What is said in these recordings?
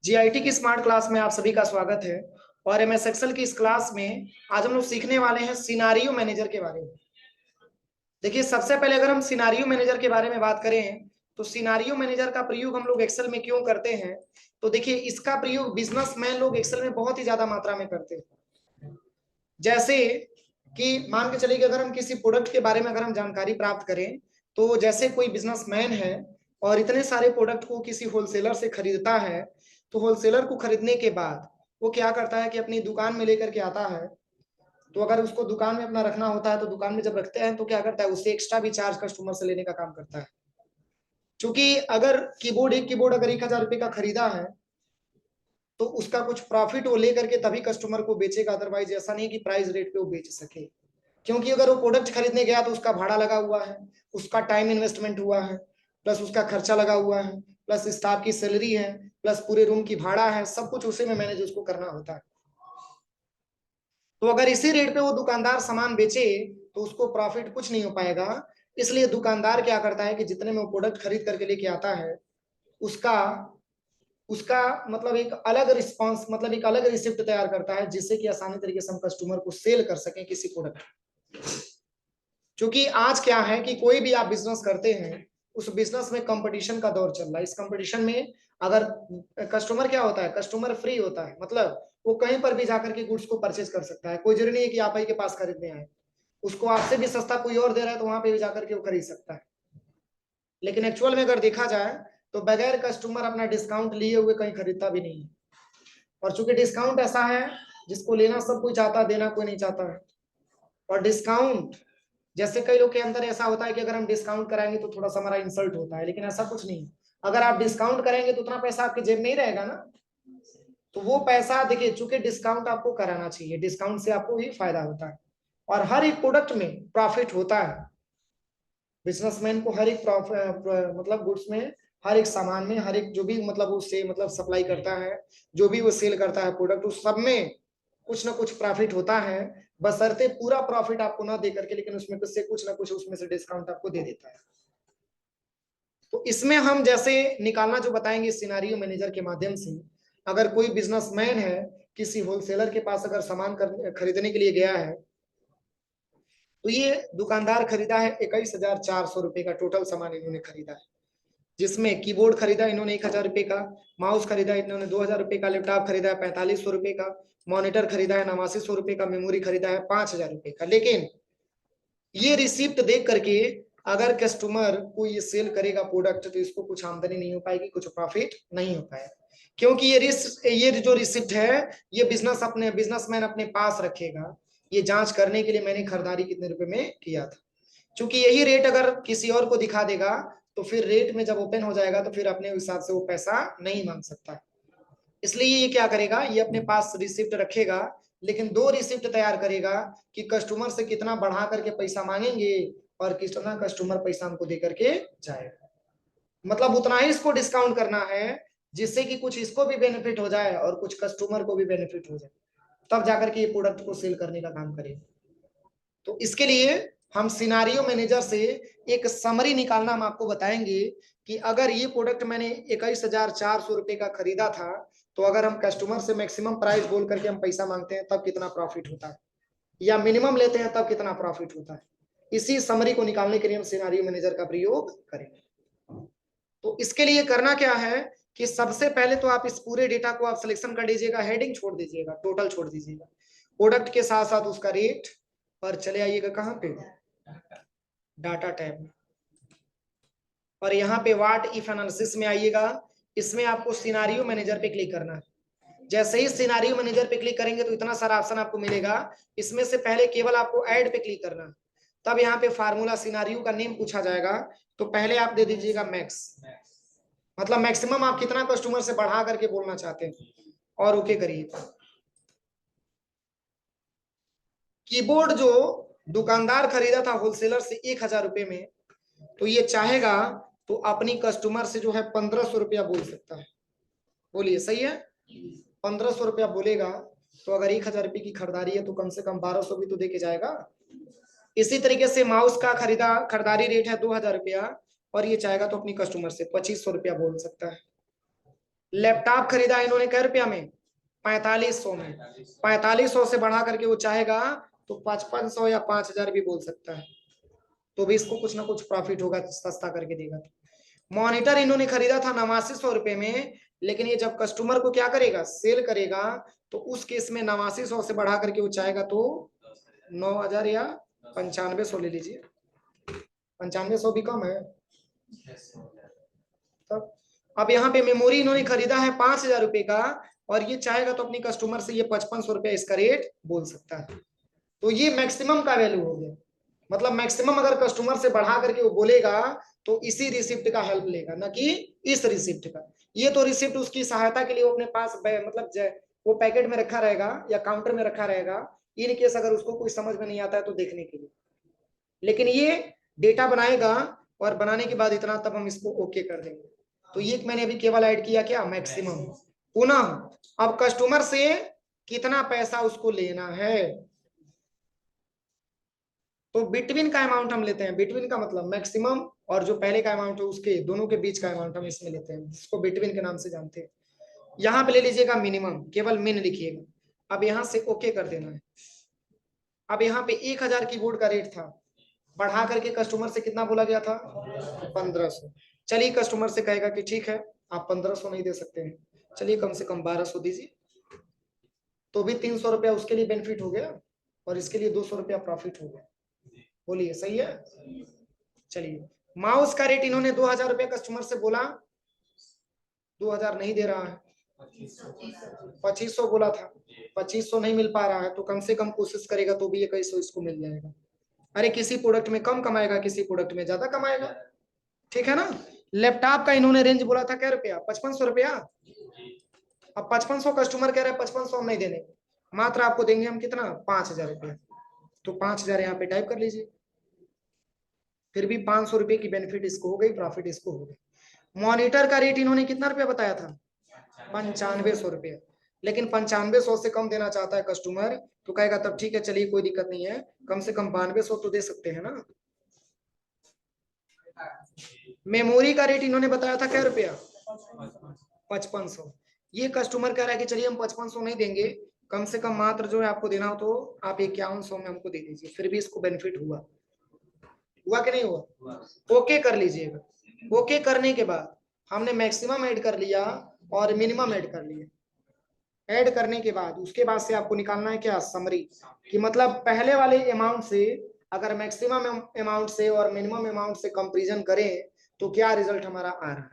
GIT की smart class में आप सभी का स्वागत है। और एमएस एक्सेल की इस क्लास में आज हम लोग सीखने वाले हैं सिनारियो मैनेजर के बारे में। देखिए, सबसे पहले अगर हम सिनारियो मैनेजर के बारे में बात करें तो सिनारियो मैनेजर का प्रयोग हम लोग एक्सेल में क्यों करते हैं, तो देखिए इसका प्रयोग बिजनेसमैन लोग एक्सेल में बहुत ही ज्यादा मात्रा में करते हैं। जैसे कि मान के चलिए कि अगर हम किसी प्रोडक्ट के बारे में अगर हम जानकारी प्राप्त करें, तो जैसे कोई बिजनेसमैन है और इतने सारे प्रोडक्ट को किसी होलसेलर से खरीदता है, तो होलसेलर को खरीदने के बाद वो क्या करता है कि अपनी दुकान में लेकर के आता है। तो अगर उसको दुकान में अपना रखना होता है तो दुकान में जब रखते हैं तो क्या करता है, उससे एक्स्ट्रा भी चार्ज कस्टमर से लेने का काम करता है। क्योंकि अगर एक कीबोर्ड अगर 1,000 रुपए का खरीदा है तो उसका कुछ प्रॉफिट वो लेकर के तभी कस्टमर को बेचेगा, अदरवाइज ऐसा नहीं कि प्राइस रेट पे वो बेच सके। क्योंकि अगर वो प्रोडक्ट खरीदने गया तो उसका भाड़ा लगा हुआ है, उसका टाइम इन्वेस्टमेंट हुआ है, प्लस उसका खर्चा लगा हुआ है, प्लस स्टाफ की सैलरी है, प्लस पूरे रूम की भाड़ा है, सब कुछ उसी में मैनेज उसको करना होता है। तो अगर इसी रेट पे वो दुकानदार सामान बेचे तो उसको प्रॉफिट कुछ नहीं हो पाएगा। इसलिए दुकानदार क्या करता है कि जितने में वो प्रोडक्ट खरीद करके लेके आता है उसका उसका मतलब एक अलग रिस्पॉन्स, मतलब एक अलग रिसिप्ट तैयार करता है, जिससे कि आसानी तरीके से हम कस्टमर को सेल कर सकें किसी प्रोडक्ट। क्योंकि आज क्या है कि कोई भी आप बिजनेस करते हैं, उस बिजनेस में कंपटीशन का दौर चल रहा है। इस कंपटीशन में अगर कस्टमर क्या होता है, कस्टमर फ्री होता है, मतलब वो कहीं पर भी जाकर के गुड्स को परचेज कर सकता है। कोई जरूरी नहीं है कि आप ही के पास खरीदने आए, उसको आपसे भी सस्ता कोई और दे रहा है तो वहां पे भी जाकर के वो खरीद सकता है। लेकिन एक्चुअल में अगर देखा जाए तो बगैर कस्टमर अपना डिस्काउंट लिए हुए कहीं खरीदता भी नहीं है। और चूंकि डिस्काउंट ऐसा है जिसको लेना सब कोई चाहता है, देना कोई नहीं चाहता है। और डिस्काउंट जैसे कई लोग के अंदर ऐसा होता है कि अगर हम डिस्काउंट कराएंगे तो थोड़ा सा हमारा इंसल्ट होता है, लेकिन ऐसा कुछ नहीं है। अगर आप डिस्काउंट करेंगे तो उतना पैसा आपके जेब में ही रहेगा ना। तो वो पैसा देखिए, चूंकि डिस्काउंट आपको कराना चाहिए, डिस्काउंट से आपको ही फायदा होता है। और हर एक प्रोडक्ट में प्रॉफिट होता है। बिजनेसमैन को हर एक मतलब गुड्स में, हर एक सामान में, हर एक जो भी मतलब उससे मतलब सप्लाई करता है, जो भी वो सेल करता है प्रोडक्ट, उस सब में कुछ ना कुछ प्रॉफिट होता है। बशर्ते पूरा प्रॉफिट आपको ना दे करके, लेकिन उसमें से कुछ ना कुछ उसमें से डिस्काउंट आपको दे देता है। तो इसमें हम जैसे निकालना जो बताएंगे सिनारियो मैनेजर के माध्यम से, अगर कोई बिजनेसमैन है किसी होलसेलर के पास अगर सामान खरीदने के लिए गया है, तो ये दुकानदार खरीदा है 21,400 रुपए का टोटल सामान इन्होंने खरीदा है। जिसमें कीबोर्ड खरीदा इन्होंने 1,000 रुपए का, माउस खरीदा इन्होंने 2,000 रुपए का, लैपटॉप खरीदा है 4500 रुपए का, मॉनिटर खरीदा है 8900 रुपए का, मेमोरी खरीदा है 5,000 रुपए का। लेकिन ये रिसिप्ट देख करके अगर कस्टमर को ये सेल करेगा प्रोडक्ट तो इसको कुछ आमदनी नहीं हो पाएगी, कुछ प्रॉफिट नहीं हो पाएगा। क्योंकि ये जो रिसिप्ट है ये बिजनेसमैन अपने पास रखेगा, ये जांच करने के लिए मैंने खरीदारी कितने रुपए में किया था। क्योंकि यही रेट अगर किसी और को दिखा देगा तो फिर रेट में जब ओपन हो जाएगा तो फिर अपने हिसाब से वो पैसा नहीं मांग सकता। इसलिए ये क्या करेगा, ये अपने पास रिसिप्ट रखेगा, लेकिन दो रिसिप्ट तैयार करेगा कि कस्टमर से कितना बढ़ा करके पैसा मांगेंगे और कितना कस्टमर पैसा हमको दे करके जाएगा। मतलब उतना ही इसको डिस्काउंट करना है जिससे कि कुछ इसको भी बेनिफिट हो जाए और कुछ कस्टमर को भी बेनिफिट हो जाए, तब जाकर के ये प्रोडक्ट को सेल करने का काम करेगा। तो इसके लिए हम सिनारियो मैनेजर से एक समरी निकालना हम आपको बताएंगे कि अगर ये प्रोडक्ट मैंने 21,400 रुपए का खरीदा था, तो अगर हम कस्टमर से मैक्सिमम प्राइस बोल करके हम पैसा मांगते हैं तब कितना प्रॉफिट होता है, या मिनिमम लेते हैं तब कितना प्रॉफिट होता है। इसी समरी को निकालने के लिए हम सिनारियो मैनेजर का प्रयोग करेंगे। तो इसके लिए करना क्या है कि सबसे पहले तो आप इस पूरे डेटा को आप सिलेक्शन कर दीजिएगा, हेडिंग छोड़ दीजिएगा, टोटल छोड़ दीजिएगा, प्रोडक्ट के साथ साथ उसका रेट, और चले आइएगा कहां पे, डाटा टैब में। और यहाँ पे व्हाट इफ एनालिसिस में आइएगा। इसमें आपको सिनारियो मैनेजर पे क्लिक करना है। जैसे ही सिनारियो मैनेजर पे क्लिक करेंगे तो इतना सारा ऑप्शन आपको मिलेगा। इसमें से पहले केवल आपको ऐड पे क्लिक करना है। तब यहाँ पे फार्मूला सिनारियो का नेम पूछा जाएगा, तो पहले आप दे दीजिएगा मैक्स, मतलब मैक्सिमम आप कितना कस्टमर से बढ़ा करके बोलना चाहते हैं, और ओके करिए। कीबोर्ड जो दुकानदार खरीदा था होलसेलर से 1,000 रुपए में, तो ये चाहेगा तो अपनी कस्टमर से जो है 1,500 रुपया बोल सकता है। बोलिए सही है, 1,500 रुपया बोलेगा तो अगर 1,000 रुपये की खरीदारी है तो कम से कम 1,200 भी तो दे के जाएगा। इसी तरीके से माउस का खरीदारी रेट है 2,000 रुपया, और ये चाहेगा तो अपनी कस्टमर से 2,500 रुपया बोल सकता है। लैपटॉप खरीदा इन्होंने कै रुपया में? 4500 में। 4500 से बढ़ा करके वो चाहेगा तो 5500 या 5000 भी बोल सकता है, तो भी इसको कुछ ना कुछ प्रॉफिट होगा, सस्ता करके देगा। मॉनिटर इन्होंने खरीदा था 8900 रुपए में, लेकिन ये जब कस्टमर को क्या करेगा, सेल करेगा, तो उस केस में 8900 से बढ़ा करके वो चाहेगा तो 9000 या 9500 ले लीजिए। 9500 भी कम है। तब अब यहाँ पे मेमोरी इन्होंने खरीदा है 5000 रुपए का, और ये चाहेगा तो अपनी कस्टमर से ये 5500 रुपया इसका रेट बोल सकता है। तो ये मैक्सिमम का वैल्यू हो गया, मतलब मैक्सिमम अगर कस्टमर से बढ़ा करके वो बोलेगा तो इसी रिसिप्ट का हेल्प लेगा, ना कि इस रिसिप्ट का। ये तो रिसिप्ट उसकी सहायता के लिए वो अपने पास मतलब वो पैकेट में रखा रहेगा या काउंटर में रखा रहेगा, इन केस अगर उसको कोई समझ में नहीं आता है तो देखने के लिए। लेकिन ये डेटा बनाएगा, और बनाने के बाद इतना, तब हम इसको ओके कर देंगे। तो ये मैंने अभी केवल ऐड किया क्या, मैक्सिमम। पुनः अब कस्टमर से कितना पैसा उसको लेना है, तो बिटवीन का अमाउंट हम लेते हैं। बिटवीन का मतलब मैक्सिमम और जो पहले का अमाउंट है उसके दोनों के बीच का अमाउंट हम इसमें लेते हैं, जिसको बिटवीन के नाम से जानते हैं। यहाँ पे ले लीजिएगा मिनिमम, केवल मिन लिखिएगा। अब यहाँ से ओके कर देना है। अब यहाँ पे 1000 कीबोर्ड का रेट था, बढ़ा करके कस्टमर से कितना बोला गया था, 1500। चलिए कस्टमर से कहेगा कि ठीक है आप 1500 नहीं दे सकते हैं, चलिए कम से कम 1200 दीजिए, तो भी 300 रुपया उसके लिए बेनिफिट हो गया, और इसके लिए 200 रुपया प्रॉफिट हो गया। बोलिए सही है। चलिए माउस का रेट इन्होंने 2000 रुपया कस्टमर से बोला, 2000 नहीं दे रहा है, 2500 बोला था, 2500 नहीं मिल पा रहा है, तो कम से कम कोशिश करेगा तो भी 2100 इसको मिल जाएगा। अरे किसी प्रोडक्ट में कम कमाएगा, किसी प्रोडक्ट में ज्यादा कमाएगा, ठीक है ना। लैपटॉप का इन्होंने रेंज बोला था क्या रुपया, 5500 रुपया। अब 5500 कस्टमर कह रहा है 5500 हम नहीं देने, मात्र आपको देंगे हम कितना, 5000 रुपया। तो 5000 यहाँ पे टाइप कर लीजिए, फिर भी 500 रुपए की बेनिफिट इसको हो गई, प्रॉफिट इसको हो गई। मॉनिटर का रेट इन्होंने कितना रुपया बताया था, 9500 रुपया, लेकिन 9500 से कम देना चाहता है कस्टमर, तो कहेगा तब ठीक है चलिए कोई दिक्कत नहीं है, कम से कम 9200 तो दे सकते हैं ना। मेमोरी का रेट इन्होंने बताया था क्या रुपया, 5500। ये कस्टमर कह रहा है कि चलिए हम 5500 नहीं देंगे, कम से कम मात्र जो है आपको देना हो तो आप 5100 में हमको दे दीजिए, फिर भी इसको बेनिफिट हुआ। हुआ कि नहीं हुआ, ओके कर लीजिएगा। ओके करने के बाद हमने मैक्सिमम ऐड कर लिया और मिनिमम ऐड कर लिया। ऐड करने के बाद उसके बाद से आपको निकालना है क्या, समरी, कि मतलब पहले वाले अमाउंट से अगर मैक्सिमम अमाउंट से और मिनिमम अमाउंट से कंपैरिजन करें तो क्या रिजल्ट हमारा आ रहा है।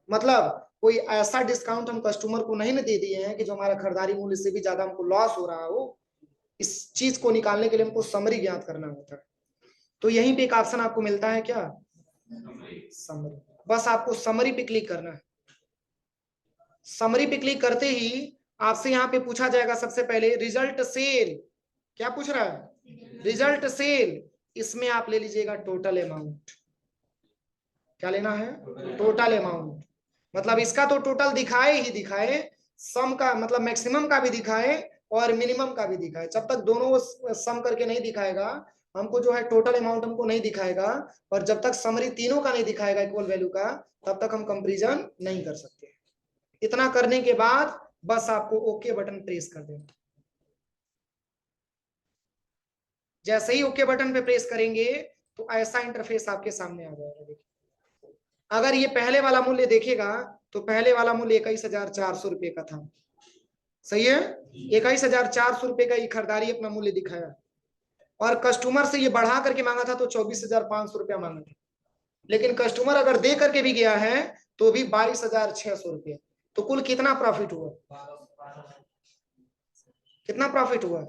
मतलब कोई ऐसा डिस्काउंट हम कस्टमर को नहीं दे दिए हैं कि जो हमारा खरीदारी मूल्य से भी ज्यादा हमको लॉस हो रहा हो। इस चीज को निकालने के लिए हमको समरी ज्ञात करना होता है। तो यहीं पे एक ऑप्शन आपको मिलता है क्या, समरी। बस आपको समरी पे क्लिक करना है। समरी पे क्लिक करते ही आपसे यहाँ पे पूछा जाएगा सबसे पहले रिजल्ट सेल। क्या पूछ रहा है, रिजल्ट सेल। इसमें आप ले लीजिएगा टोटल अमाउंट। क्या लेना है, टोटल अमाउंट। मतलब इसका तो टोटल दिखाए ही दिखाए, सम का मतलब मैक्सिमम का भी दिखाए और मिनिमम का भी दिखाए। जब तक दोनों सम करके नहीं दिखाएगा हमको, जो है टोटल अमाउंट हमको नहीं दिखाएगा, और जब तक समरी तीनों का नहीं दिखाएगा इक्वल वैल्यू का, तब तक हम कंपैरिजन नहीं कर सकते। इतना करने के बाद बस आपको ओके बटन प्रेस कर देना। जैसे ही ओके बटन पे प्रेस करेंगे तो ऐसा इंटरफेस आपके सामने आ जाएगा। देखिए अगर ये पहले वाला मूल्य देखेगा तो पहले वाला मूल्य 21400 रुपए का था, सही है। 21400 रुपए का ये खरीदारी अपना मूल्य दिखाया, और कस्टमर से ये बढ़ा करके मांगा था तो 24500 रुपया मांगा था, लेकिन कस्टमर अगर दे करके भी गया है तो भी 22600 रुपया। तो कुल कितना प्रॉफिट हुआ, कितना प्रॉफिट हुआ,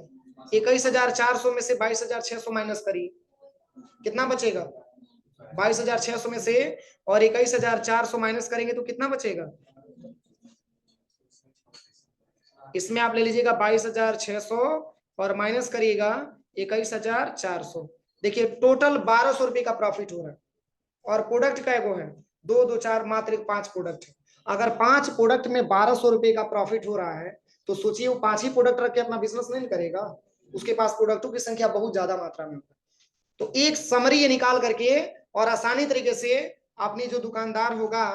21400 में से 22600 माइनस करिए, कितना बचेगा, 22600 में से, और 21400 माइनस करेंगे तो कितना बचेगा। इसमें आप ले लीजिएगा 22600 और माइनस करिएगा 21400। देखिए टोटल 1200 रुपए का प्रॉफिट हो रहा है। और प्रोडक्ट का एगो है, 2 2 4 मात्र 5 प्रोडक्ट है। अगर 5 प्रोडक्ट में 1200 रुपए का प्रॉफिट हो रहा है तो सोचिए वो 5 ही प्रोडक्ट रख के अपना बिजनेस नहीं करेगा, उसके पास प्रोडक्टों की संख्या बहुत ज्यादा मात्रा में। तो एक समरी ये निकाल करके और आसानी तरीके से अपनी जो दुकानदार होगा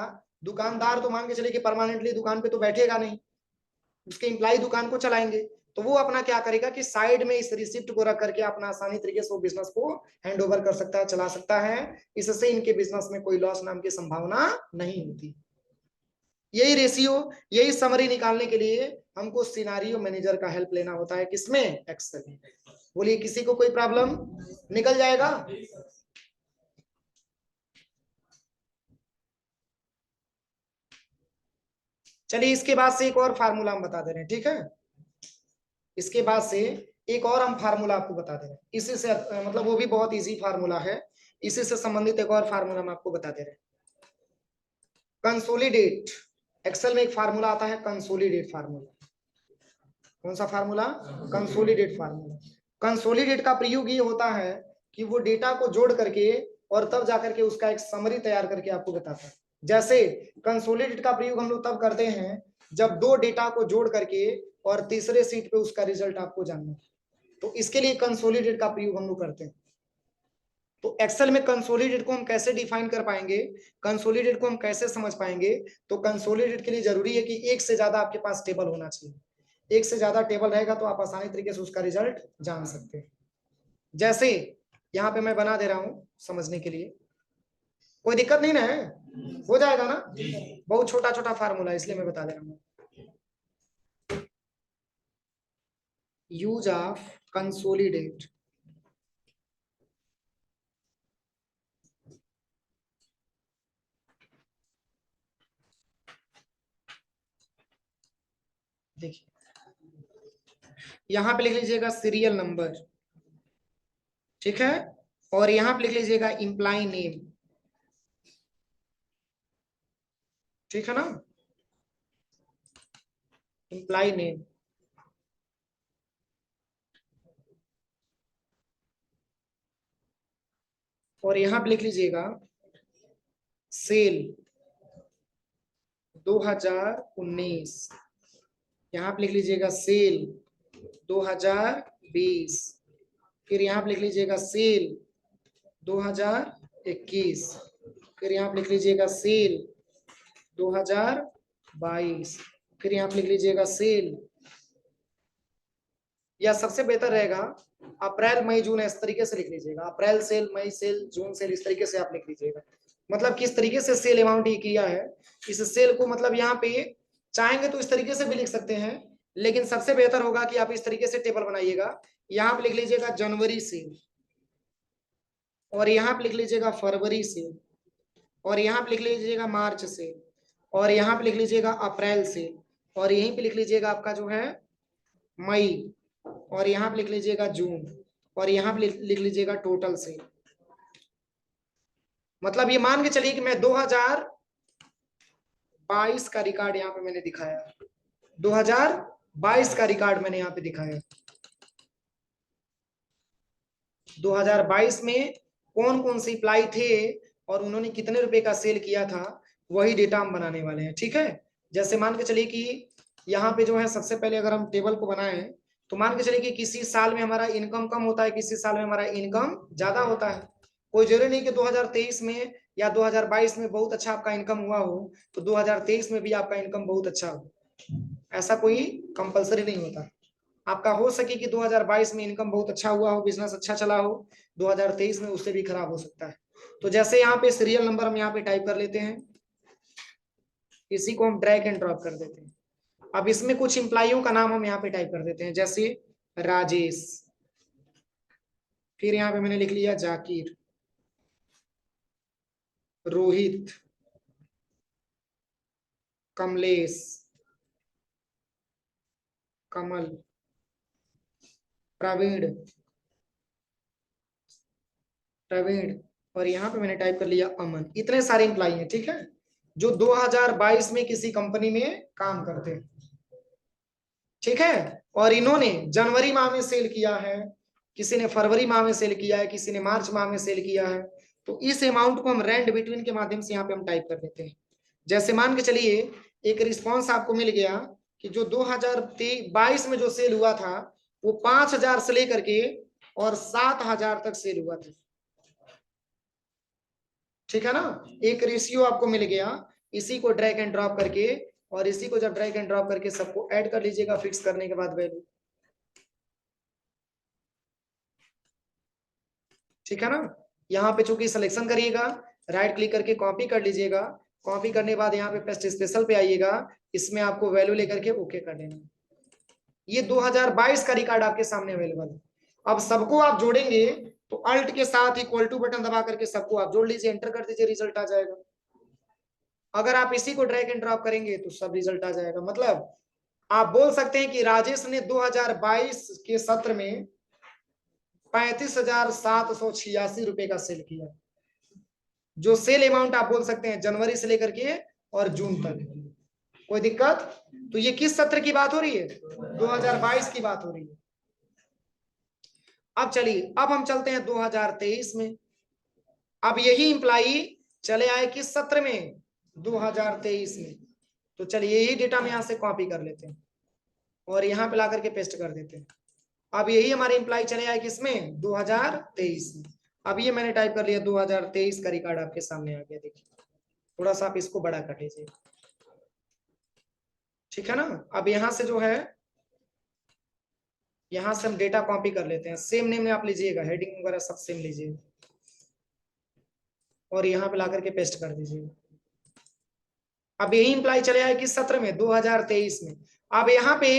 दुकानदार तो मान के चले कि परमानेंटली दुकान पे तो बैठेगा नहीं, उसके एम्प्लॉय दुकान को चलाएंगे, तो वो अपना क्या करेगा कि साइड में इस रिसिप्ट को रख करके अपना आसानी तरीके से वो बिजनेस को हैंड ओवर कर सकता है, चला सकता है। इससे इनके बिजनेस में कोई लॉस नाम की संभावना नहीं होती। यही रेशियो, यही समरी निकालने के लिए हमको सिनारियो मैनेजर का हेल्प लेना होता है, किसमें? एक्सेल में। बोलिए किसी को कोई प्रॉब्लम? निकल जाएगा। चलिए इसके बाद से एक और फार्मूला हम बता दे रहे हैं, ठीक है? इसके बाद से एक और हम फार्मूला आपको बता दे रहे हैं, इसी से मतलब वो भी बहुत इजी फार्मूला है, इसी से संबंधित एक और फार्मूला हम आपको बता दे रहे हैं। कंसोलिडेट, एक्सेल में एक फार्मूला आता है कंसोलिडेट फार्मूला। कौन सा फार्मूला? Consolidate formula. कंसोलिडेट का प्रयोग ये होता है कि वो डेटा को जोड़ करके और तब जाकर के उसका एक समरी तैयार करके आपको बताता है। जैसे कंसोलिडेट का प्रयोग हम लोग तब करते हैं जब दो डेटा को जोड़ करके और तीसरे सीट पे उसका रिजल्ट आपको जानना है, तो इसके लिए कंसोलिडेट का प्रयोग हम लोग करते हैं। तो एक्सेल में कंसोलिडेट को हम कैसे डिफाइन कर पाएंगे, कंसोलिडेट को हम कैसे समझ पाएंगे? तो कंसोलिडेट के लिए जरूरी है कि एक से ज्यादा आपके पास टेबल होना चाहिए। एक से ज्यादा टेबल रहेगा तो आप आसानी तरीके से उसका रिजल्ट जान सकते हैं। जैसे यहाँ पे मैं बना दे रहा हूं समझने के लिए, कोई दिक्कत नहीं ना है? हो जाएगा ना? बहुत छोटा छोटा फार्मूला इसलिए मैं बता दे रहा हूँ। यूज ऑफ कंसोलिडेट, देखिए यहां पे लिख लीजिएगा सीरियल नंबर, ठीक है? और यहां पे लिख लीजिएगा इंप्लाई नेम, ठीक है ना? Imply name. और यहां पे लिख लीजिएगा सेल 2019, यहां पे लिख लीजिएगा सेल 2020, फिर यहां पे लिख लीजिएगा सेल 2021, फिर यहां पे लिख लीजिएगा सेल 2022, फिर यहां पे लिख लीजिएगा सेल, या सबसे बेहतर रहेगा अप्रैल मई जून इस तरीके से लिख लीजिएगा, अप्रैल सेल, मई सेल, जून सेल, इस तरीके से आप लिख लीजिएगा। मतलब किस तरीके से सेल अमाउंट ये किया है, इस सेल को मतलब यहाँ पे चाहेंगे तो इस तरीके से भी लिख सकते हैं, लेकिन सबसे बेहतर होगा कि आप इस तरीके से टेबल बनाइएगा। यहाँ पे लिख लीजिएगा जनवरी सेल, और यहाँ पे लिख लीजिएगा फरवरी सेल, और यहाँ पे लिख लीजिएगा मार्च सेल, और यहाँ पे लिख लीजिएगा अप्रैल सेल, और यहीं पे लिख लीजिएगा आपका जो है मई, और यहाँ पे लिख लीजिएगा जून, और यहाँ पे लिख लीजिएगा टोटल सेल। मतलब ये मान के चलिए कि मैं 2022 का रिकॉर्ड यहाँ पे मैंने दिखाया, 2022 का रिकॉर्ड मैंने यहाँ पे दिखाया, 2022 में कौन कौन से इम्प्लाई थे और उन्होंने कितने रुपए का सेल किया था, वही डेटा हम बनाने वाले हैं, ठीक है? जैसे मान के चलिए कि यहाँ पे जो है सबसे पहले अगर हम टेबल को बनाए तो मान के चलिए कि किसी साल में हमारा इनकम कम होता है, किसी साल में हमारा इनकम ज्यादा होता है। कोई जरूरी नहीं कि 2023 में या 2022 में बहुत अच्छा आपका इनकम हुआ हो तो 2023 में भी आपका इनकम बहुत अच्छा हो, ऐसा कोई कंपलसरी नहीं होता। आपका हो सके कि 2022 में इनकम बहुत अच्छा हुआ हो, बिजनेस अच्छा चला हो, 2023 में उससे भी खराब हो सकता है। तो जैसे यहाँ पे सीरियल नंबर हम यहाँ पे टाइप कर लेते हैं, इसी को हम ड्रैग एंड ड्रॉप कर देते हैं। अब इसमें कुछ इंप्लाइयों का नाम हम यहाँ पे टाइप कर देते हैं, जैसे राजेश, फिर यहाँ पे मैंने लिख लिया जाकिर, रोहित, कमलेश, कमल, प्रवीण, प्रवीण, और यहाँ पे मैंने टाइप कर लिया अमन। इतने सारे इंप्लाई हैं, ठीक है, जो 2022 में किसी कंपनी में काम करते हैं, ठीक है? और इन्होंने जनवरी माह में सेल किया है, किसी ने फरवरी माह में सेल किया है, किसी ने मार्च माह में सेल किया है। तो इस अमाउंट को हम रैंड बिटवीन के माध्यम से यहाँ पे हम टाइप कर देते हैं। जैसे मान के चलिए एक रिस्पॉन्स आपको मिल गया कि जो 2022 में जो सेल हुआ था वो 5,000 से लेकर के और 7,000 तक सेल हुआ था, ठीक है ना? एक रेशियो आपको मिल गया इसी को ड्रैग एंड ड्रॉप करके, और इसी को जब ड्रैग एंड ड्रॉप करके सबको ऐड कर लीजिएगा फिक्स करने के बाद वैल्यू, ठीक है ना। यहाँ पे चूंकि सिलेक्शन करिएगा, राइट क्लिक करके कॉपी कर लीजिएगा, कॉपी करने के बाद यहाँ पे पेस्ट स्पेशल पे आइएगा, इसमें आपको वैल्यू लेकर के ओके कर देना। ये 2022 का रिकॉर्ड आपके सामने अवेलेबल है। अब सबको आप जोड़ेंगे तो अल्ट के साथ इक्वल टू बटन दबा करके सबको आप जोड़ लीजिए, एंटर कर दीजिए, रिजल्ट आ जाएगा। अगर आप इसी को ड्रैग एंड ड्रॉप करेंगे तो सब रिजल्ट आ जाएगा। मतलब आप बोल सकते हैं कि राजेश ने 2022 के सत्र में 35,786 रुपए का सेल किया। जो सेल अमाउंट आप बोल सकते हैं जनवरी से लेकर के और जून तक। कोई दिक्कत? तो ये किस सत्र की बात हो रही है? 2022 की बात हो रही है। अब चलिए, अब हम चलते हैं 2023 में। अब यही इंप्लाई चले आए किस सत्र में? 2023 में। तो चलिए यही डेटा हम यहां से कॉपी कर लेते हैं और यहां पे ला करके पेस्ट कर देते हैं। अब यही हमारे इंप्लाई चले आए किसमें? 2023 में। अब ये मैंने टाइप कर लिया, 2023 का रिकॉर्ड आपके सामने आ गया। देखिए थोड़ा सा आप इसको बड़ा कर लीजिए, ठीक है ना। अब यहां से जो है, यहां से हम डेटा कॉपी कर लेते हैं। सेम नेम में आप लीजिएगा, हेडिंग वगैरह सब सेम लीजिए और यहाँ पे ला करके पेस्ट कर दीजिए। अब यही इंप्लाई चले आए किस सत्र में? 2023 में। अब यहाँ पे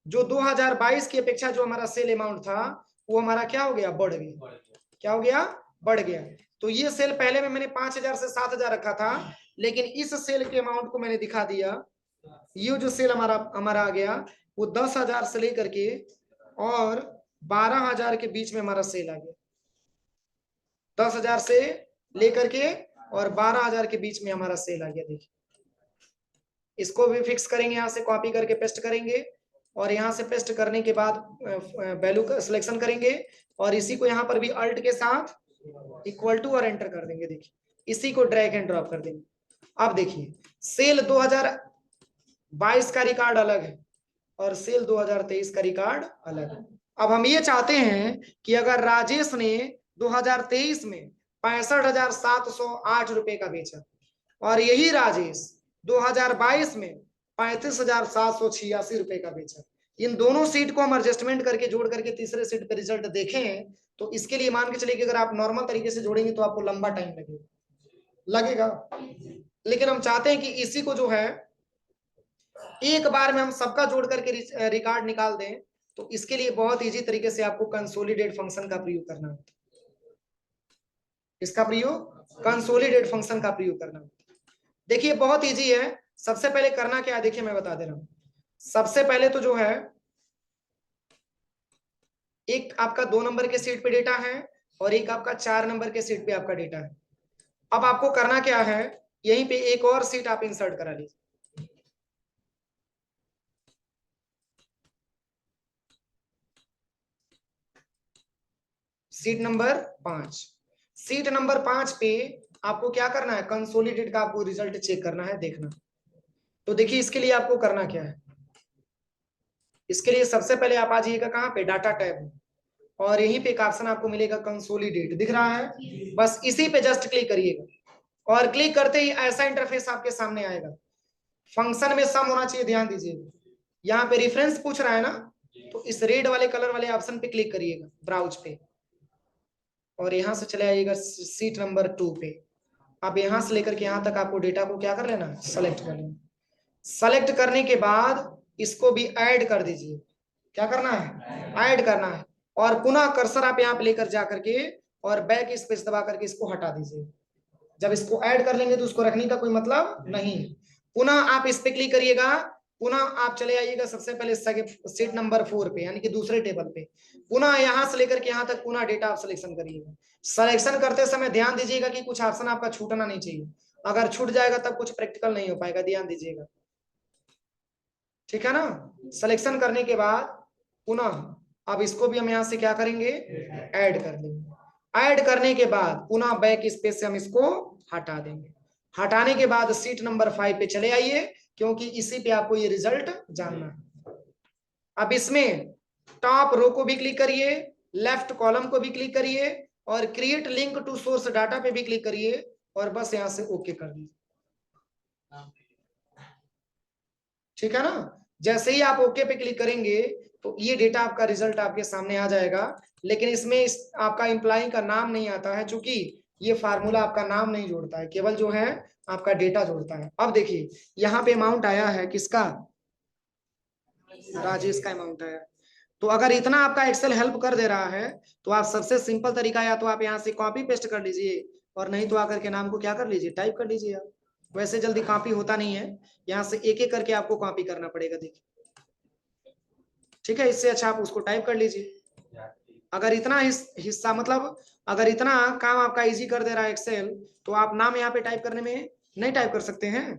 जो 2022 की अपेक्षा जो हमारा सेल अमाउंट था वो हमारा क्या हो गया? बढ़ गया। क्या हो गया? बढ़ गया। तो ये सेल पहले में मैंने 5,000 से 7,000 रखा था, लेकिन इस सेल के अमाउंट को मैंने दिखा दिया। ये जो सेल हमारा आ गया वो 10,000 से लेकर के और 12,000 के बीच में हमारा सेल आ गया। 10,000 से लेकर के और 12,000 के बीच में हमारा सेल आ गया। देखिए इसको भी फिक्स करेंगे, यहाँ से कॉपी करके पेस्ट करेंगे और यहाँ से पेस्ट करने के बाद वैल्यू का सिलेक्शन करेंगे और इसी को यहाँ पर भी अल्ट के साथ इक्वल टू और एंटर कर देंगे। देखिए इसी को ड्रैग एंड ड्रॉप कर देंगे। अब देखिए सेल 2022 का रिकॉर्ड अलग है और सेल 2023 का रिकॉर्ड अलग है। अब हम ये चाहते हैं कि अगर राजेश ने 2023 में 65,708 रुपए का बेचा और यही राजेश 2022 में 35,786 रुपए का बेचा, इन दोनों सीट को हम एडजस्टमेंट करके जोड़ करके तीसरे सीट पे रिजल्ट देखें तो इसके लिए मान के चलिए कि अगर आप नॉर्मल तरीके से जोड़ेंगे तो आपको लंबा टाइम लगेगा। लेकिन हम चाहते हैं कि इसी को जो है एक बार में हम सबका जोड़ करके रिकॉर्ड निकाल दें। तो इसके लिए बहुत इजी तरीके से आपको कंसोलिडेट फंक्शन का प्रयोग करना है। इसका प्रयोग कंसोलिडेट फंक्शन का प्रयोग करना है। देखिए बहुत इजी है। सबसे पहले करना क्या है, देखिए मैं बता दे रहा हूं। सबसे पहले तो जो है एक आपका 2 नंबर के सीट पे डेटा है और एक आपका 4 नंबर के सीट पे आपका डेटा है। अब आपको करना क्या है, यहीं पे एक और सीट आप इंसर्ट करा लीजिए। Seat number 5। सीट नंबर 5 पे आपको क्या करना है? कंसोलिडेट का आपको रिजल्ट चेक करना है, देखना। तो देखिए इसके लिए आपको करना क्या है, इसके लिए सबसे पहले आप आ जाइएगा कहां पे? डाटा टैब, और यहीं पे एक ऑप्शन आपको मिलेगा कंसोलिडेट, दिख रहा है? बस इसी पे जस्ट क्लिक करिएगा और क्लिक करते ही ऐसा इंटरफेस आपके सामने आएगा। फंक्शन में सम होना चाहिए, ध्यान दीजिए। यहाँ पे रेफरेंस पूछ रहा है ना, तो इस रेड वाले कलर वाले ऑप्शन पे क्लिक करिएगा ब्राउज पे और यहां से चले आइएगा सीट नंबर 2 पे। अब यहां से लेकर के यहां तक आपको डेटा को क्या कर लेना है? सेलेक्ट कर लेना। सेलेक्ट करने के बाद इसको भी ऐड कर दीजिए। क्या करना है? ऐड करना है। और पुनः कर्सर आप यहाँ पे लेकर जा करके और बैक स्पेस दबा करके इसको हटा दीजिए। जब इसको ऐड कर लेंगे तो उसको रखने का कोई मतलब नहीं। पुनः आप इस पे क्लिक करिएगा, पुनः आप चले आइएगा सबसे पहले सीट नंबर 4 पे, यानी कि दूसरे टेबल पे। पुनः यहां से लेकर के यहां तक पुनः डेटा आप सिलेक्शन करिएगा। सिलेक्शन करते समय ध्यान दीजिएगा कि कुछ ऑप्शन आपका छूटना नहीं चाहिए। अगर छूट जाएगा तब कुछ प्रैक्टिकल नहीं हो पाएगा, ध्यान दीजिएगा, ठीक है ना। सिलेक्शन करने के बाद पुनः अब इसको भी हम यहां से क्या करेंगे? ऐड कर देंगे। ऐड करने के बाद पुनः बैक स्पेस से हम इसको हटा देंगे। हटाने के बाद सीट नंबर 5 पे चले आइए, क्योंकि इसी पे आपको ये रिजल्ट जानना है। अब इसमें टॉप रो को भी क्लिक करिए, लेफ्ट कॉलम को भी क्लिक करिए और create link to source data पे भी क्लिक करिए और बस यहां से ओके कर दीजिए। ठीक है ना। जैसे ही आप ओके पे क्लिक करेंगे तो ये डेटा आपका रिजल्ट आपके सामने आ जाएगा, लेकिन इसमें आपका एम्प्लॉय का नाम नहीं आता है, क्योंकि ये फार्मूला आपका नाम नहीं जोड़ता है, केवल जो है आपका डेटा जोड़ता है। अब देखिए यहाँ पे अमाउंट आया है किसका, राजेश का अमाउंट आया। तो अगर इतना आपका एक्सेल हेल्प कर दे रहा है तो आप सबसे सिंपल तरीका, या तो आप यहाँ से कॉपी पेस्ट कर लीजिए, और नहीं तो आकर के नाम को क्या कर लीजिए, टाइप कर लीजिए। आप वैसे जल्दी कॉपी होता नहीं है, यहाँ से एक एक करके आपको कॉपी करना पड़ेगा। देखिए ठीक है, इससे अच्छा आप उसको टाइप कर लीजिए। अगर इतना हिस्सा मतलब अगर इतना काम आपका इजी कर दे रहा है एक्सेल, तो आप नाम यहाँ पे टाइप करने में नहीं टाइप कर सकते हैं।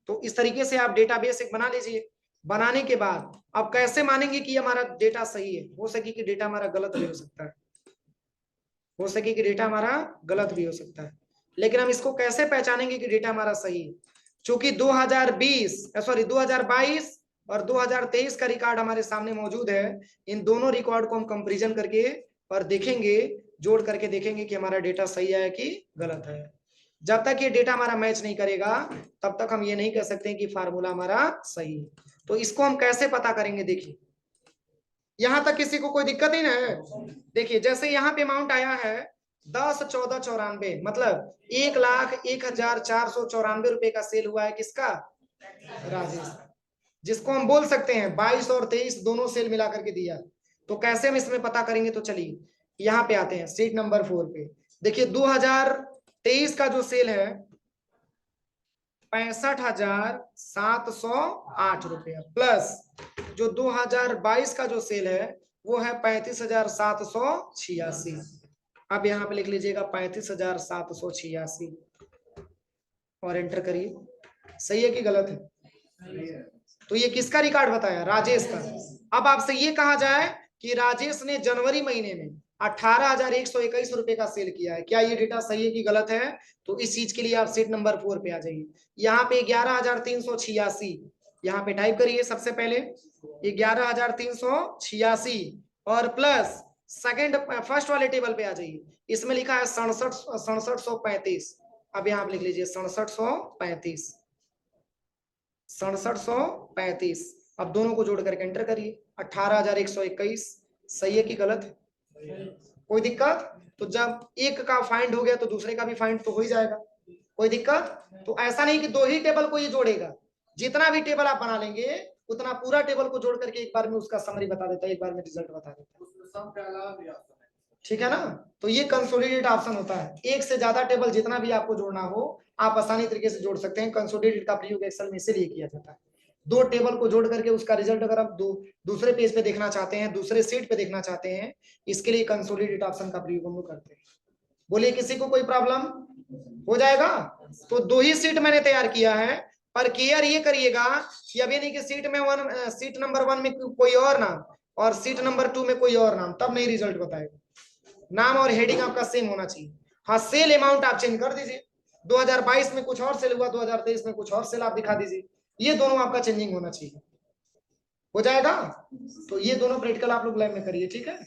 तो इस तरीके से आप डेटाबेस एक बना लीजिए। बनाने के बाद अब कैसे मानेंगे कि हमारा डेटा सही है, हो सके कि डेटा हमारा गलत भी हो सकता है, हो सके कि डेटा हमारा गलत भी हो सकता है, लेकिन हम इसको कैसे पहचानेंगे कि डेटा हमारा सही है। चूंकि 2022 और 2023 का रिकॉर्ड हमारे सामने मौजूद है, इन दोनों रिकॉर्ड को हम कंपैरिजन करके और देखेंगे, जोड़ करके देखेंगे कि हमारा डेटा सही है कि गलत है। जब तक ये डेटा हमारा मैच नहीं करेगा तब तक हम ये नहीं कह सकते कि फार्मूला हमारा सही है। तो इसको हम कैसे पता करेंगे, देखिए यहां तक किसी को कोई दिक्कत ही ना है। देखिए जैसे यहाँ पे अमाउंट आया है 10,14,94, मतलब 1,01,494 रुपए का सेल हुआ है किसका, राजेश, जिसको हम बोल सकते हैं 22 और 23 दोनों सेल मिला करके दिया। तो कैसे हम इसमें पता करेंगे, तो चलिए यहाँ पे आते हैं सीट नंबर 4 पे। देखिए 2023 का जो सेल है 65,708 रुपया, प्लस जो 2022 का जो सेल है वो है 35,786। अब यहाँ पे लिख लीजिएगा 35,786 और एंटर करिए। सही है कि गलत है? तो ये किसका रिकॉर्ड बताया, राजेश का। अब आपसे ये कहा जाए कि राजेश ने जनवरी महीने में 18,121 रुपए का सेल किया है, क्या ये डेटा सही है कि गलत है? तो इस चीज के लिए आप सीट नंबर 4 पे आ जाइए। यहाँ पे 11,386 यहाँ पे टाइप करिए सबसे पहले 11,386 और प्लस सेकंड फर्स्ट वाले टेबल पे आ जाइए, इसमें लिखा है 67,35। अब यहाँ पे लिख लीजिए 67,35, 67,35। अब दोनों को जोड़ करके एंटर करिए, 18,121 सही है कि गलत है? कोई दिक्कत? तो जब एक का फाइंड हो गया तो दूसरे का भी फाइंड तो हो ही जाएगा, कोई दिक्कत? तो ऐसा नहीं कि दो ही टेबल को ये जोड़ेगा, जितना भी टेबल आप बना लेंगे उतना पूरा टेबल को जोड़ करके एक बार में उसका समरी बता देता है, एक बार में रिजल्ट बता देता है। ठीक है ना। तो ये कंसोलिडेट ऑप्शन होता है, एक से ज्यादा टेबल जितना भी आपको जोड़ना हो आप आसानी तरीके से जोड़ सकते हैं। कंसोलिडेट का प्रयोग एक्सेल में इसीलिए किया जाता है। दो टेबल को जोड़ करके उसका रिजल्ट अगर आप दूसरे पेज पे देखना चाहते हैं, दूसरे सीट पे देखना चाहते हैं, इसके लिए कंसोलिडेट ऑप्शन का प्रयोग हम लोग करते हैं। बोलिए किसी को कोई प्रॉब्लम हो जाएगा? तो दो ही सीट मैंने तैयार किया है, पर केयर ये करिएगा कि अभी नहीं कि सीट नंबर 1 में कोई और नाम और सीट नंबर 2 में कोई और नाम, तब नहीं रिजल्ट बताएगा। नाम और हेडिंग आपका सेम होना चाहिए। हाँ, सेल अमाउंट आप चेंज कर दीजिए, 2022 में कुछ और सेल हुआ, 2023 में कुछ और सेल आप दिखा दीजिए, ये दोनों आपका चेंजिंग होना चाहिए। हो जाएगा? तो ये दोनों प्रैक्टिकल आप लोग लैब में करिए, ठीक है।